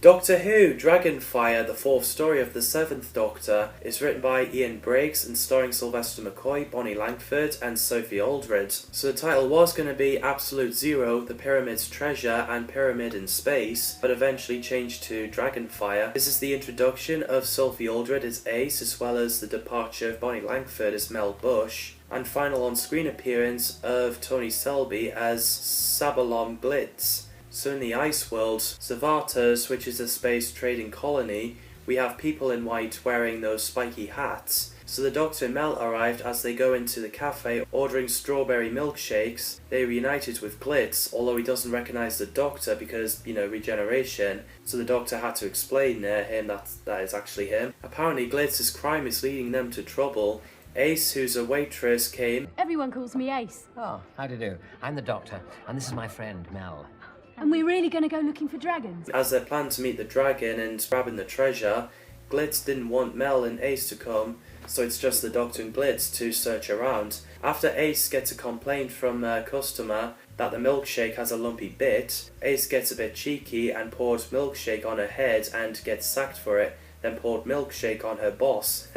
Doctor Who, Dragonfire, the fourth story of the seventh Doctor, is written by Ian Briggs and starring Sylvester McCoy, Bonnie Langford and Sophie Aldred. So the title was going to be Absolute Zero, The Pyramid's Treasure and Pyramid in Space, but eventually changed to Dragonfire. This is the introduction of Sophie Aldred as Ace, as well as the departure of Bonnie Langford as Mel Bush, and final on-screen appearance of Tony Selby as Sabalom Glitz. So in the ice world, Zavatas, which is a space trading colony, we have people in white wearing those spiky hats. So the Doctor and Mel arrived as they go into the cafe ordering strawberry milkshakes. They reunited with Glitz, although he doesn't recognise the Doctor because, regeneration. So the Doctor had to explain him that is actually him. Apparently Glitz's crime is leading them to trouble. Ace, who's a waitress, came. Everyone calls me Ace. Oh, how do you do? I'm the Doctor, and this is my friend, Mel. And we're really going to go looking for dragons? As they planned to meet the dragon and grabbing the treasure, Glitz didn't want Mel and Ace to come, so it's just the Doctor and Glitz to search around. After Ace gets a complaint from a customer that the milkshake has a lumpy bit, Ace gets a bit cheeky and poured milkshake on her head and gets sacked for it, then poured milkshake on her boss.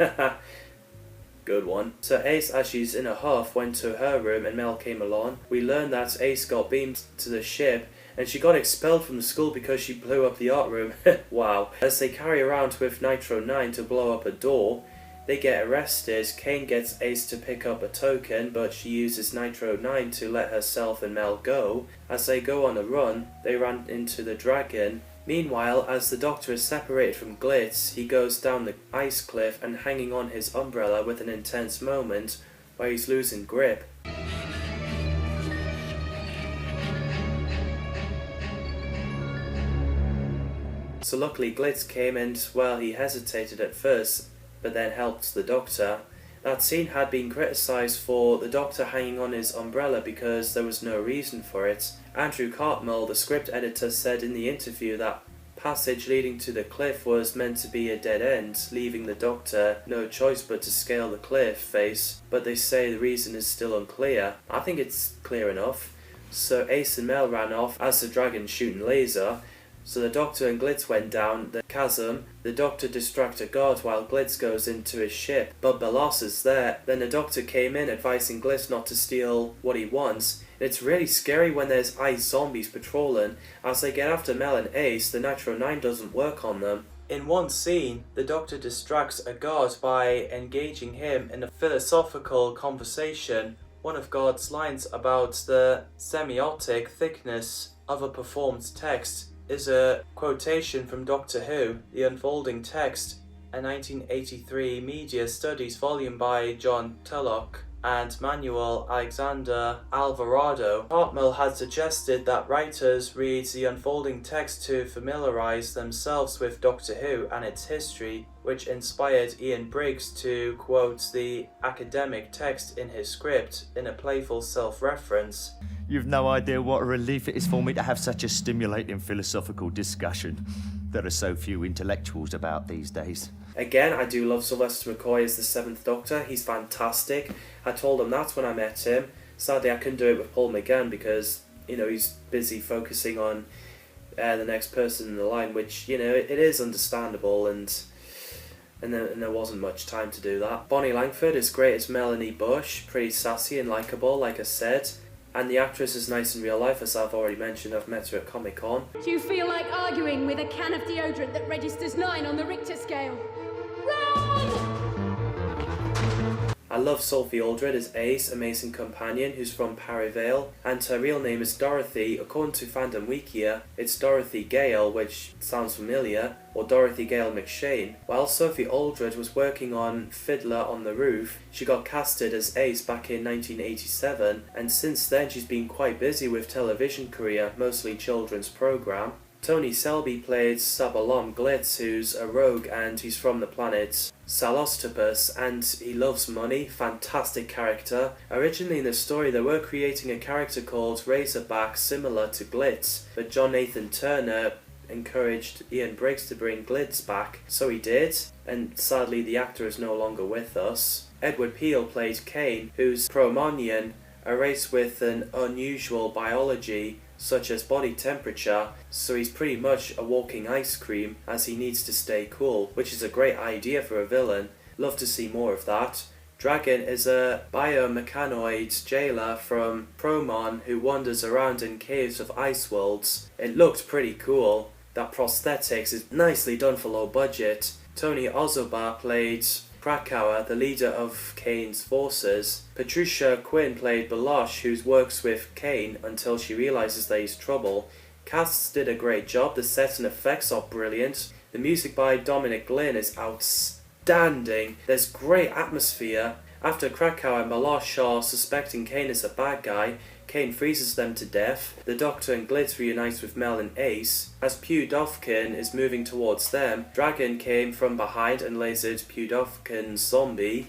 Good one. So Ace, as she's in a huff, went to her room and Mel came along. We learn that Ace got beamed to the ship and she got expelled from the school because she blew up the art room. Wow. As they carry around with Nitro 9 to blow up a door, they get arrested. Kane gets Ace to pick up a token, but she uses Nitro 9 to let herself and Mel go. As they go on a run, they ran into the dragon. Meanwhile, as the Doctor is separated from Glitz, he goes down the ice cliff and hanging on his umbrella with an intense moment where he's losing grip. So luckily Glitz came and, well, he hesitated at first, but then helped the Doctor. That scene had been criticised for the Doctor hanging on his umbrella because there was no reason for it. Andrew Cartmel, the script editor, said in the interview that passage leading to the cliff was meant to be a dead end, leaving the Doctor no choice but to scale the cliff face, but they say the reason is still unclear. I think it's clear enough. So Ace and Mel ran off as the dragon shooting laser. So the Doctor and Glitz went down the chasm. The Doctor distracts a guard while Glitz goes into his ship, but Belos is there. Then the Doctor came in advising Glitz not to steal what he wants. And it's really scary when there's ice zombies patrolling. As they get after Mel and Ace, the Nitro 9 doesn't work on them. In one scene, the Doctor distracts a guard by engaging him in a philosophical conversation. One of Guard's lines about the semiotic thickness of a performed text is a quotation from Doctor Who, The Unfolding Text, a 1983 media studies volume by John Tulloch and Manuel Alexander Alvarado. Cartmel had suggested that writers read the unfolding text to familiarise themselves with Doctor Who and its history, which inspired Ian Briggs to quote the academic text in his script in a playful self-reference. You've no idea what a relief it is for me to have such a stimulating philosophical discussion. There are so few intellectuals about these days. Again, I do love Sylvester McCoy as the seventh Doctor. He's fantastic. I told him that when I met him. Sadly, I couldn't do it with Paul McGann because, he's busy focusing on the next person in the line, which, it is understandable and there wasn't much time to do that. Bonnie Langford is great as Melanie Bush, pretty sassy and likeable, like I said. And the actress is nice in real life, as I've already mentioned. I've met her at Comic-Con. Do you feel like arguing with a can of deodorant that registers 9 on the Richter scale? Run! I love Sophie Aldred as Ace, amazing companion who's from Perivale, and her real name is Dorothy. According to Fandom Wikia, it's Dorothy Gale, which sounds familiar, or Dorothy Gale McShane. While Sophie Aldred was working on Fiddler on the Roof, she got casted as Ace back in 1987, and since then she's been quite busy with television career, mostly children's program. Tony Selby played Sabalom Glitz, who's a rogue and he's from the planet Salostopus, and he loves money. Fantastic character. Originally in the story they were creating a character called Razorback similar to Glitz, but John Nathan Turner encouraged Ian Briggs to bring Glitz back, so he did, and sadly the actor is no longer with us. Edward Peel played Kane, who's Promonian, a race with an unusual biology such as body temperature, so he's pretty much a walking ice cream as he needs to stay cool, which is a great idea for a villain. Love to see more of that. Dragon is a biomechanoid jailer from Promon who wanders around in caves of ice worlds. It looked pretty cool. That prosthetics is nicely done for low budget. Tony Ozoba played Krakauer, the leader of Kane's forces. Patricia Quinn played Baloche, who works with Kane until she realizes that he's trouble. Casts did a great job. The sets and effects are brilliant. The music by Dominic Glynn is outstanding. There's great atmosphere. After Krakauer and Baloche are suspecting Kane is a bad guy, Kane freezes them to death. The Doctor and Glitz reunites with Mel and Ace. As Pudovkin is moving towards them, Dragon came from behind and lasered Pudovkin's zombie.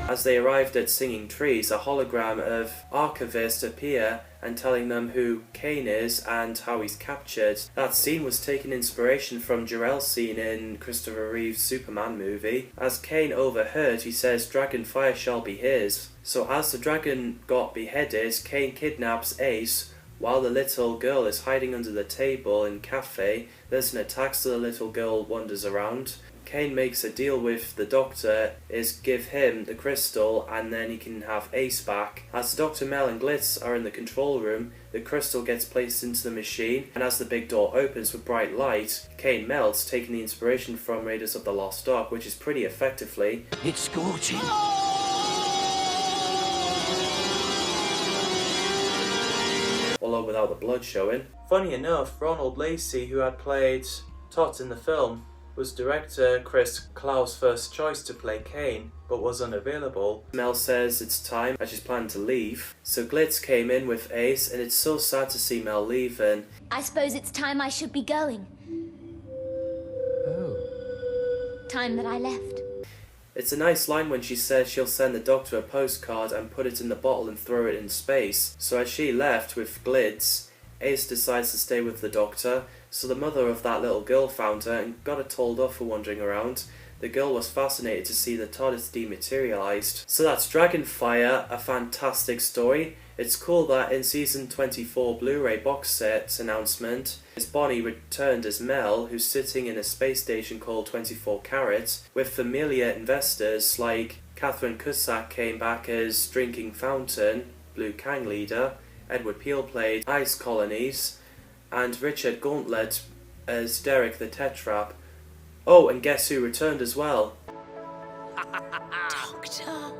As they arrived at Singing Trees, a hologram of Archivist appear and telling them who Kane is and how he's captured. That scene was taken inspiration from Jor-El's scene in Christopher Reeve's Superman movie. As Kane overheard, he says Dragonfire shall be his. So as the dragon got beheaded, Kane kidnaps Ace. While the little girl is hiding under the table in cafe, there's an attack, so the little girl wanders around. Kane makes a deal with the Doctor, is give him the crystal and then he can have Ace back. As the Doctor, Mel and Glitz are in the control room, the crystal gets placed into the machine, and as the big door opens with bright light, Kane melts, taking the inspiration from Raiders of the Lost Ark, which is pretty effectively. It's scorching. Although without the blood showing. Funny enough, Ronald Lacey, who had played Tot in the film, was director Chris Klau's first choice to play Kane, but was unavailable. Mel says it's time, as she's planning to leave. So Glitz came in with Ace, and it's so sad to see Mel leaving. I suppose it's time I should be going. Oh. Time that I left. It's a nice line when she says she'll send the Doctor a postcard and put it in the bottle and throw it in space. So as she left with Glitz, Ace decides to stay with the Doctor, so the mother of that little girl found her and got her told off for wandering around. The girl was fascinated to see the TARDIS dematerialized. So that's Dragonfire, a fantastic story. It's cool that in season 24 Blu-ray box set announcement, Bonnie returned as Mel, who's sitting in a space station called 24 Carat, with familiar investors like Catherine Cusack came back as Drinking Fountain, Blue Kang leader, Edward Peel played Ice Colonies, and Richard Gauntlet as Derek the Tetrap. Oh, and guess who returned as well? Doctor.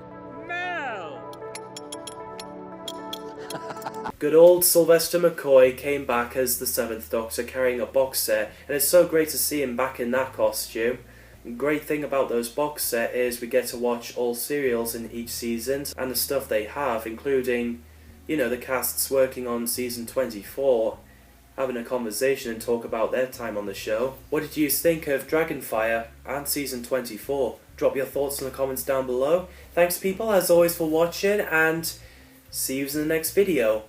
Good old Sylvester McCoy came back as the 7th Doctor carrying a box set, and it's so great to see him back in that costume. The great thing about those box set is we get to watch all serials in each season and the stuff they have, including, you know, the casts working on season 24, having a conversation and talk about their time on the show. What did you think of Dragonfire and season 24? Drop your thoughts in the comments down below. Thanks people as always for watching, and see you in the next video.